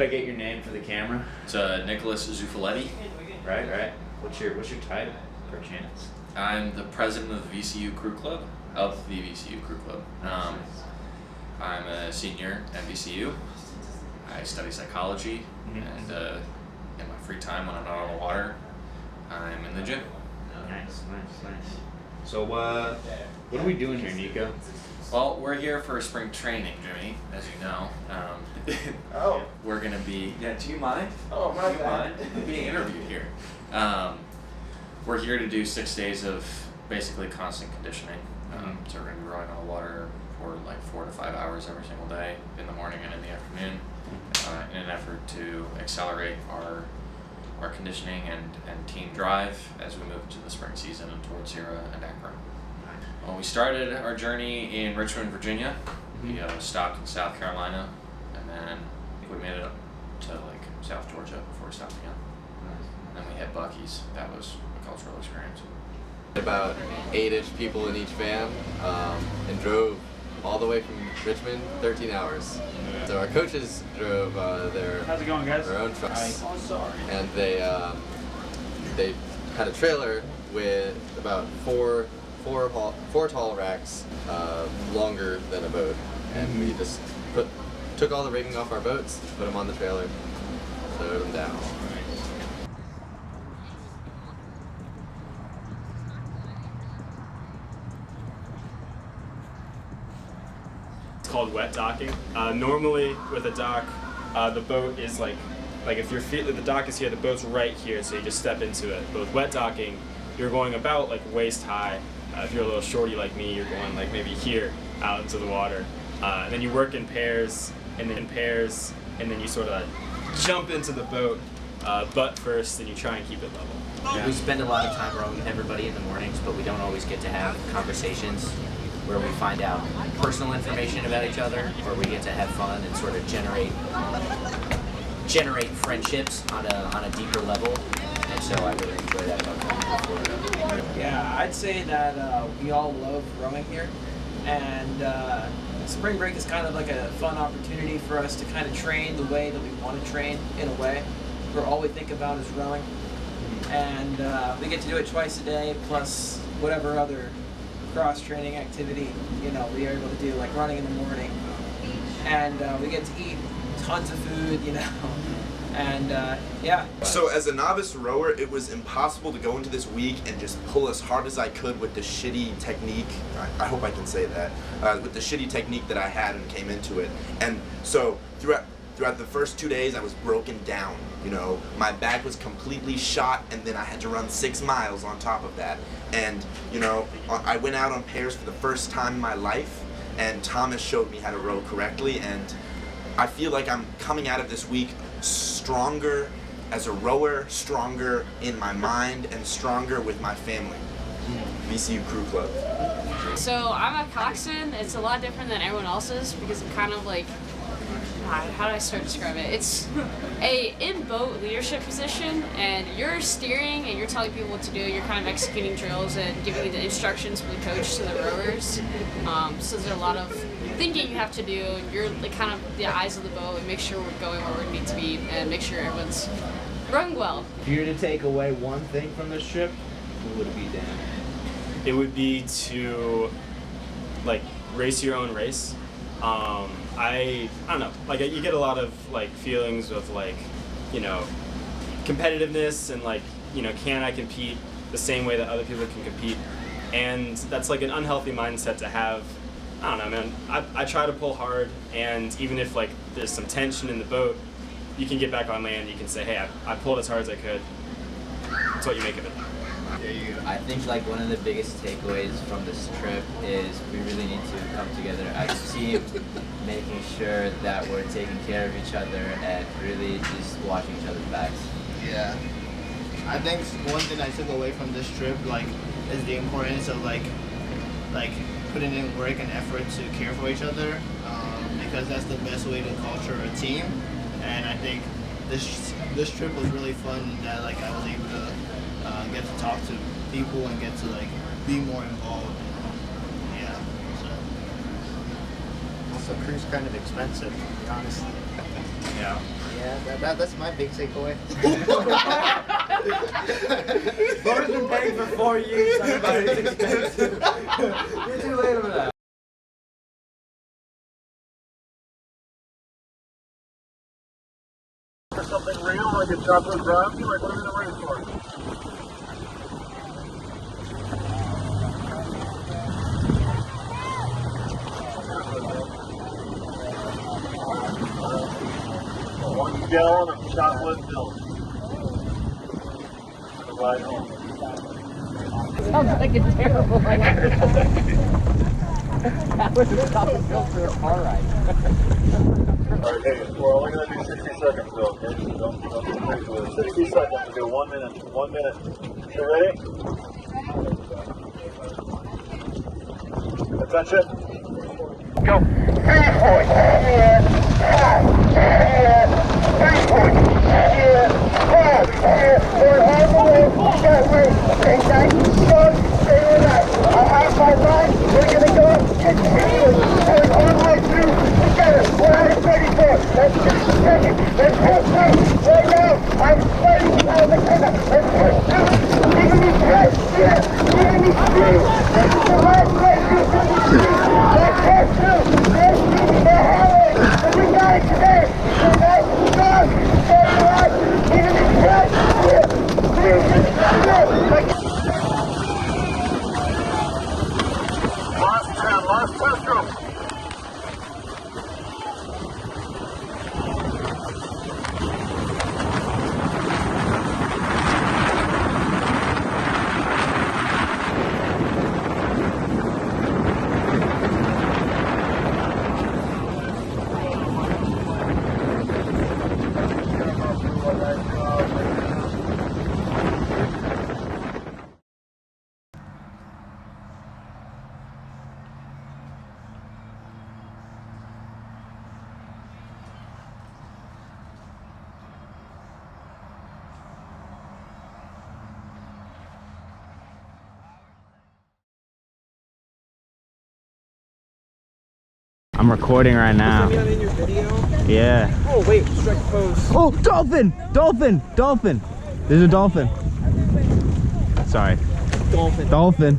Could I get your name for the camera? It's Nicholas Zuffaletti. Right. What's your title, per chance? I'm the president of the VCU Crew Club, I'm a senior at VCU. I study psychology, and in my free time when I'm not on the water, I'm in the gym. Nice. So, what are we doing here, Nico? Well, we're here for spring training, Jimmy, as you know. We're going to be... Yeah, do you mind? Oh, my bad. I'm being interviewed here. We're here to do 6 days of basically constant conditioning. So we're going to be rowing on the water for like 4 to 5 hours every single day, in the morning and in the afternoon, in an effort to accelerate our conditioning and team drive as we move into the spring season and towards Sierra and Akron. Well, we started our journey in Richmond, Virginia. We stopped in South Carolina, and then we made it up to like South Georgia before we stopped again. And then we hit Buc-ee's. That was a cultural experience. About 8-ish people in each van, and drove all the way from Richmond, 13 hours. So our coaches drove their How's it going, guys? their own trucks, Oh, sorry. and they had a trailer with about four tall racks, longer than a boat, and we just took all the rigging off our boats, put them on the trailer, loaded them down. It's called wet docking. Normally with a dock, the boat is like if the dock is here, the boat's right here, so you just step into it. But with wet docking, you're going about like waist high. If you're a little shorty like me, you're going like maybe here out into the water. And then you work in pairs, and then you sort of jump into the boat butt first, and you try and keep it level. Yeah. We spend a lot of time rowing with everybody in the mornings, but we don't always get to have conversations where we find out personal information about each other, or we get to have fun and sort of generate friendships on a deeper level. And so I really enjoy that about coming to Florida. Yeah, I'd say that we all love rowing here, and spring break is kind of like a fun opportunity for us to kind of train the way that we want to train in a way, where all we think about is rowing. And we get to do it twice a day, plus whatever other cross-training activity, we are able to do, like running in the morning. And we get to eat tons of food, and yeah. So as a novice rower, it was impossible to go into this week and just pull as hard as I could with the shitty technique. I hope I can say that. With the shitty technique that I had and came into it. And so throughout the first 2 days, I was broken down. My back was completely shot, and then I had to run 6 miles on top of that. And I went out on pairs for the first time in my life, and Thomas showed me how to row correctly, and I feel like I'm coming out of this week stronger as a rower, stronger in my mind, and stronger with my family. VCU Crew Club. So I'm a coxswain. It's a lot different than everyone else's because I'm kind of like, how do I start to describe it? It's a in-boat leadership position, and you're steering and you're telling people what to do. You're kind of executing drills and giving the instructions from the coach to the rowers. So there's a lot of thinking you have to do, and you're like kind of the eyes of the boat and make sure we're going where we need to be and make sure everyone's rowing well. If you were to take away one thing from this trip, what would it be, Dan? It would be to like race your own race. I don't know, like you get a lot of like feelings of like, competitiveness and like, can I compete the same way that other people can compete? And that's like an unhealthy mindset to have. I don't know, man. I try to pull hard, and even if like there's some tension in the boat, you can get back on land. You can say, hey, I pulled as hard as I could. That's what you make of it. I think like one of the biggest takeaways from this trip is we really need to come together as a team, making sure that we're taking care of each other and really just watching each other's backs. Yeah. I think one thing I took away from this trip is the importance of like putting in work and effort to care for each other, because that's the best way to culture a team. And I think this trip was really fun that I was able to get to talk to people and get to be more involved. Yeah. So. Also, crew's kind of expensive, to be honest. Yeah, that's my big takeaway. Bo's been paying for 4 years. Talking about it's expensive. You're too late for that. For something real, like a chocolate brownie, like what are we in the race for? One gallon of chocolate milk. To ride home. Sounds like a terrible idea. That was a chocolate milk for a car ride. Alright, hey, we're only going to do 60 seconds though, okay? So don't get crazy with it. 60 seconds, we'll do 1 minute. 1 minute. You ready? Attention. Go. 3 points. Yeah. 5. Yeah. 3 points. Yeah. 5. Yeah. We're all the way that way. Stay nice and strong. Stay relaxed. I'll have my line. We're going to go continuously. Going all the way through together. We're at 34. Let's 60 seconds. Let's push through. Right now, I'm sweating out of the corner. Let's push through. Give me strength. Yeah. Give me speed. This is the last place you can be free. Let's push through. Let's see the highway. And we got it today. Stay nice and strong. Stay relaxed. Give me strength. Yeah. Please just go. Last 10, last test go. I'm recording right now. Is that in your video? Yeah. Oh wait, strike pose. Oh, dolphin! Dolphin! Dolphin! There's a dolphin. Sorry. Dolphin. Dolphin.